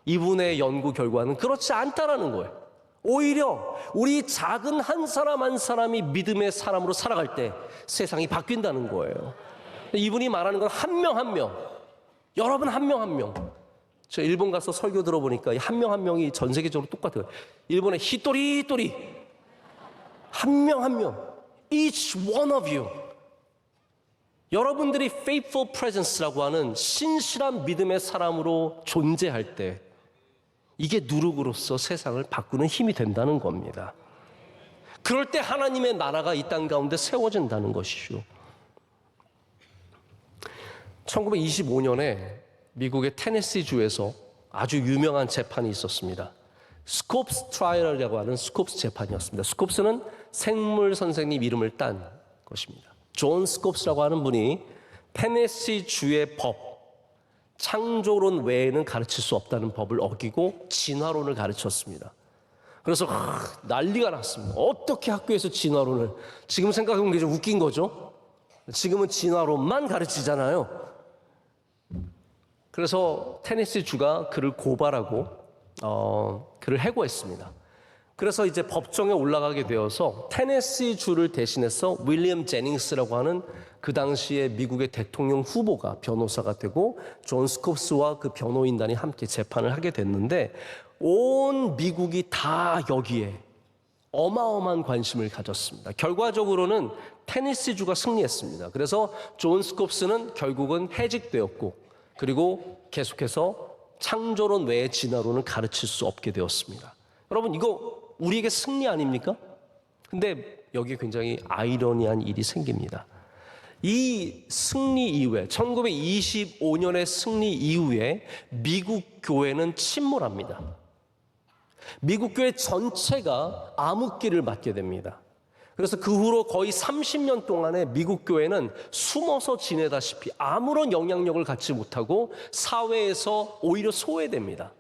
이분의 연구 결과는 그렇지 않다라는 거예요. 오히려 우리 작은 한 사람 한 사람이 믿음의 사람으로 살아갈 때 세상이 바뀐다는 거예요. 이분이 말하는 건 한 명 한 명, 여러분 한 명 한 명. 저 일본 가서 설교 들어보니까 한 명 한 명이 전 세계적으로 똑같아요. 일본의 히토리 한 명 한 명, each one of you. 여러분들이 faithful presence라고 하는 신실한 믿음의 사람으로 존재할 때 이게 누룩으로서 세상을 바꾸는 힘이 된다는 겁니다. 그럴 때 하나님의 나라가 이 땅 가운데 세워진다는 것이죠. 1925년에 미국의 테네시주에서 아주 유명한 재판이 있었습니다. 스콥스 트라이얼이라고 하는 스콥스 재판이었습니다. 스콥스는 생물 선생님 이름을 딴 것입니다. 존 스콥스라고 하는 분이 테네시주의 법, 창조론 외에는 가르칠 수 없다는 법을 어기고 진화론을 가르쳤습니다. 그래서 난리가 났습니다. 어떻게 학교에서 진화론을, 지금 생각해보면 게 좀 웃긴 거죠. 지금은 진화론만 가르치잖아요. 그래서 테네시주가 그를 고발하고 그를 해고했습니다. 그래서 이제 법정에 올라가게 되어서 테네시주를 대신해서 윌리엄 제닝스라고 하는 그 당시에 미국의 대통령 후보가 변호사가 되고 존 스콥스와 그 변호인단이 함께 재판을 하게 됐는데 온 미국이 다 여기에 어마어마한 관심을 가졌습니다. 결과적으로는 테네시주가 승리했습니다. 그래서 존 스콥스는 결국은 해직되었고 그리고 계속해서 창조론 외의 진화론을 가르칠 수 없게 되었습니다. 여러분, 이거 우리에게 승리 아닙니까? 근데 여기 굉장히 아이러니한 일이 생깁니다. 이 승리 이후에 1925년의 승리 이후에 미국 교회는 침몰합니다. 미국 교회 전체가 암흑기를 맞게 됩니다. 그래서 그 후로 거의 30년 동안에 미국 교회는 숨어서 지내다시피 아무런 영향력을 갖지 못하고 사회에서 오히려 소외됩니다.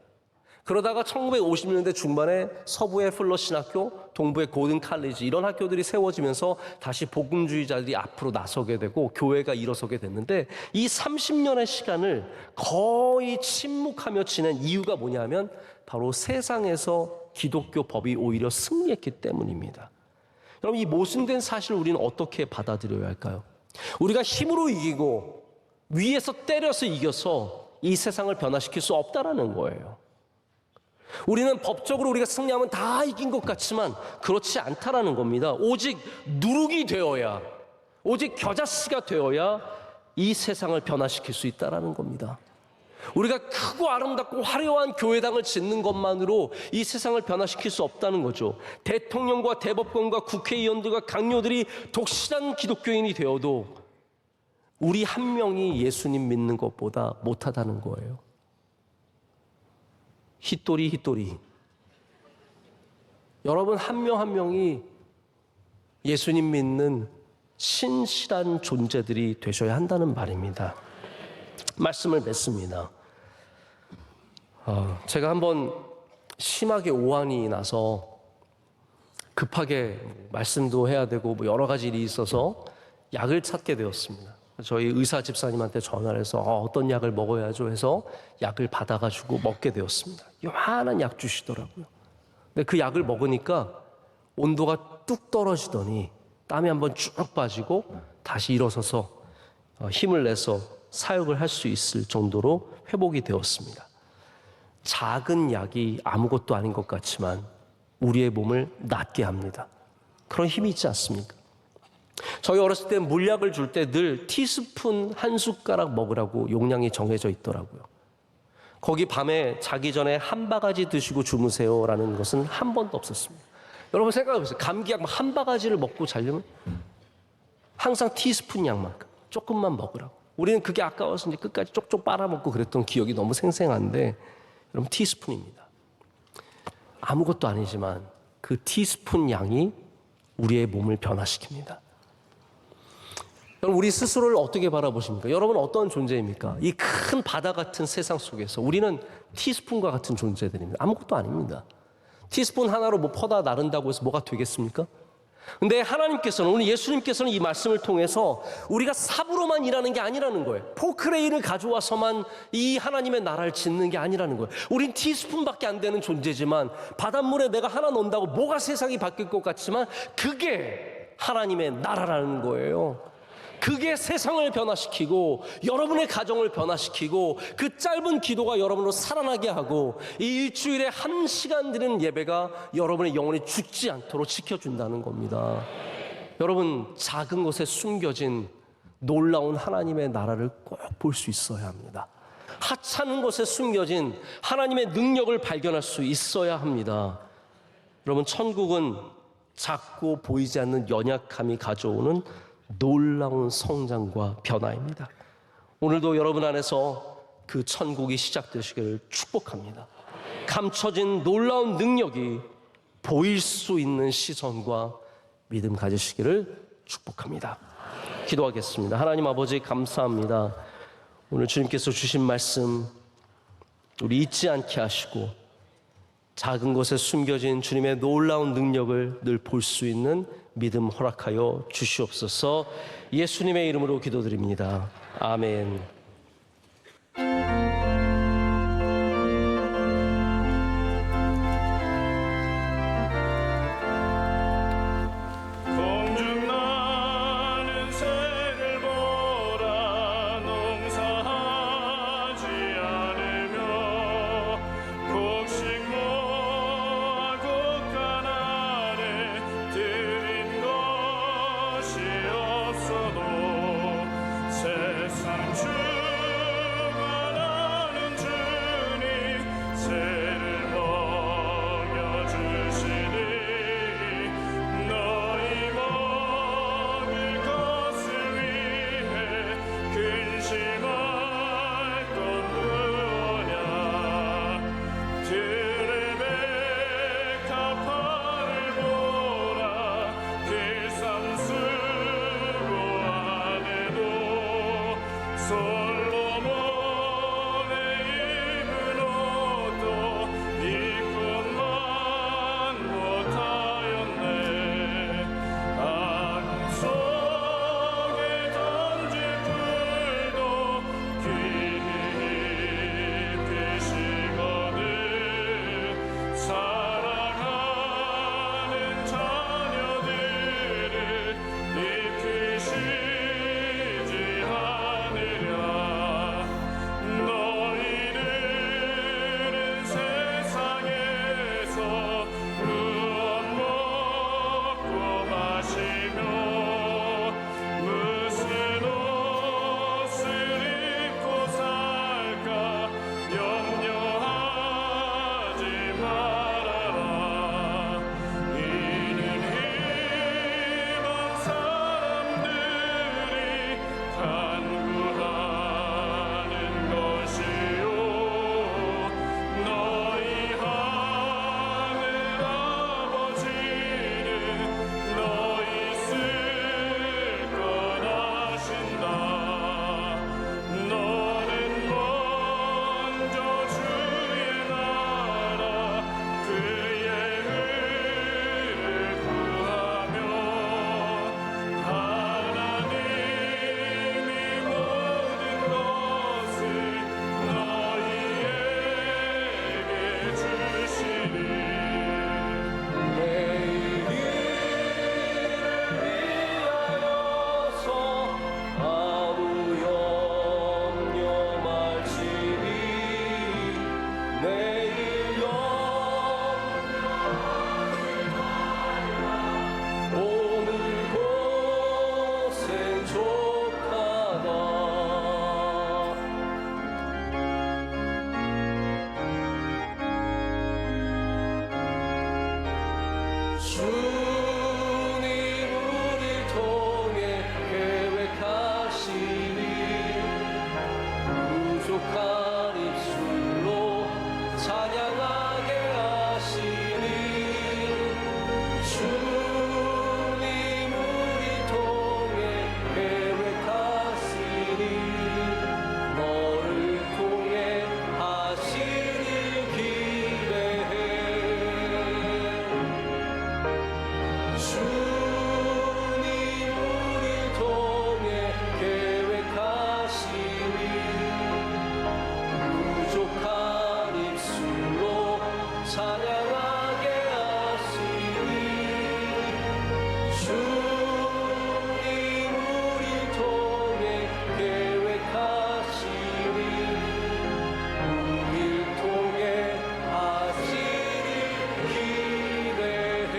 그러다가 1950년대 중반에 서부의 플러 신학교, 동부의 고든 칼리지 이런 학교들이 세워지면서 다시 복음주의자들이 앞으로 나서게 되고 교회가 일어서게 됐는데 이 30년의 시간을 거의 침묵하며 지낸 이유가 뭐냐면 바로 세상에서 기독교 법이 오히려 승리했기 때문입니다. 여러분, 이 모순된 사실을 우리는 어떻게 받아들여야 할까요? 우리가 힘으로 이기고 위에서 때려서 이겨서 이 세상을 변화시킬 수 없다라는 거예요. 우리는 법적으로 우리가 승리하면 다 이긴 것 같지만 그렇지 않다라는 겁니다. 오직 누룩이 되어야, 오직 겨자씨가 되어야 이 세상을 변화시킬 수 있다라는 겁니다. 우리가 크고 아름답고 화려한 교회당을 짓는 것만으로 이 세상을 변화시킬 수 없다는 거죠. 대통령과 대법관과 국회의원들과 강요들이 독실한 기독교인이 되어도 우리 한 명이 예수님 믿는 것보다 못하다는 거예요. 히토리. 여러분 한 명 한 명이 예수님 믿는 신실한 존재들이 되셔야 한다는 말입니다. 말씀을 맺습니다. 제가 한번 심하게 오한이 나서 급하게 말씀도 해야 되고 여러 가지 일이 있어서 약을 찾게 되었습니다. 저희 의사 집사님한테 전화를 해서 어떤 약을 먹어야죠 해서 약을 받아가지고 먹게 되었습니다. 요만한 약 주시더라고요. 근데 그 약을 먹으니까 온도가 뚝 떨어지더니 땀이 한번 쭉 빠지고 다시 일어서서 힘을 내서 사역을 할 수 있을 정도로 회복이 되었습니다. 작은 약이 아무것도 아닌 것 같지만 우리의 몸을 낫게 합니다. 그런 힘이 있지 않습니까? 저희 어렸을 때 물약을 줄 때 늘 티스푼 한 숟가락 먹으라고 용량이 정해져 있더라고요. 거기 밤에 자기 전에 한 바가지 드시고 주무세요라는 것은 한 번도 없었습니다. 여러분 생각해보세요. 감기약 한 바가지를 먹고 자려면 항상 티스푼 양만큼 조금만 먹으라고. 우리는 그게 아까워서 이제 끝까지 쪽쪽 빨아먹고 그랬던 기억이 너무 생생한데 여러분 티스푼입니다. 아무것도 아니지만 그 티스푼 양이 우리의 몸을 변화시킵니다. 여러분 우리 스스로를 어떻게 바라보십니까? 여러분 어떤 존재입니까? 이 큰 바다 같은 세상 속에서 우리는 티스푼과 같은 존재들입니다. 아무것도 아닙니다. 티스푼 하나로 뭐 퍼다 나른다고 해서 뭐가 되겠습니까? 근데 하나님께서는, 오늘 예수님께서는 이 말씀을 통해서 우리가 삽으로만 일하는 게 아니라는 거예요. 포크레인을 가져와서만 이 하나님의 나라를 짓는 게 아니라는 거예요. 우린 티스푼밖에 안 되는 존재지만 바닷물에 내가 하나 넣는다고 뭐가 세상이 바뀔 것 같지만 그게 하나님의 나라라는 거예요. 그게 세상을 변화시키고 여러분의 가정을 변화시키고 그 짧은 기도가 여러분으로 살아나게 하고 이 일주일에 1시간 드리는 예배가 여러분의 영혼이 죽지 않도록 지켜준다는 겁니다. 여러분 작은 곳에 숨겨진 놀라운 하나님의 나라를 꼭 볼 수 있어야 합니다. 하찮은 곳에 숨겨진 하나님의 능력을 발견할 수 있어야 합니다. 여러분 천국은 작고 보이지 않는 연약함이 가져오는 놀라운 성장과 변화입니다. 오늘도 여러분 안에서 그 천국이 시작되시기를 축복합니다. 감춰진 놀라운 능력이 보일 수 있는 시선과 믿음 가지시기를 축복합니다. 기도하겠습니다. 하나님 아버지 감사합니다. 오늘 주님께서 주신 말씀 우리 잊지 않게 하시고 작은 곳에 숨겨진 주님의 놀라운 능력을 늘 볼 수 있는 믿음 허락하여 주시옵소서. 예수님의 이름으로 기도드립니다. 아멘. 공중 나는 새를 보라. 농사하지 않으며 곡식 모아 곡간 아래 들인 것이 없어도 세상 주 솔로몬의 입은 옷도 이것만 못하였네. 안 속에 던질 불도 깊이 식어들 사랑하는 자녀들을 입히시지 않으랴. 너희들은 세상에서 무엇 먹고 마시며 무슨 옷을 입고 살까 염려하지 말아라. 이는 힘은 사람들이 간구하는 것이요 너희 하늘 아버지는 너희 쓸 것 아신다. 너는 먼저 주의 나라 그의 의를 구하며 하나님이 모든 것을 너희에게 주시리. 내 일을 위하여서 아무 염려 말지니 내일 오늘 고생 족하다. 주님 우리 통해 계획하시니 부족한 입술로 찬양하게 하시니 주님 우리 통해 계획하시니 너를 통해 하시길 기대해. 주님 우리 통해 계획하시니 부족한 입술로 찬양하게 하시니 주님 우리 통해 계획하시니 우릴 통해 하시길 기대해.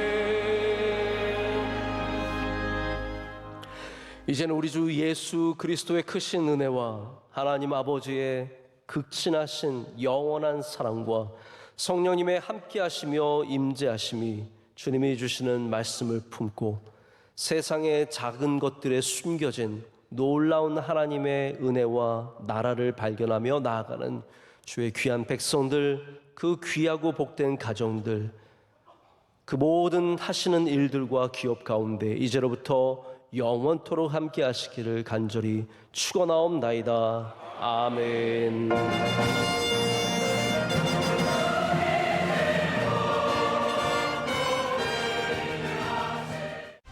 이제는 우리 주 예수 그리스도의 크신 은혜와 하나님 아버지의 극진하신 영원한 사랑과 성령님의 함께하시며 임재하심이 주님이 주시는 말씀을 품고 세상의 작은 것들에 숨겨진 놀라운 하나님의 은혜와 나라를 발견하며 나아가는 주의 귀한 백성들, 그 귀하고 복된 가정들, 그 모든 하시는 일들과 기업 가운데 이제로부터 영원토록 함께 하시기를 간절히 축원하옵나이다. 아멘.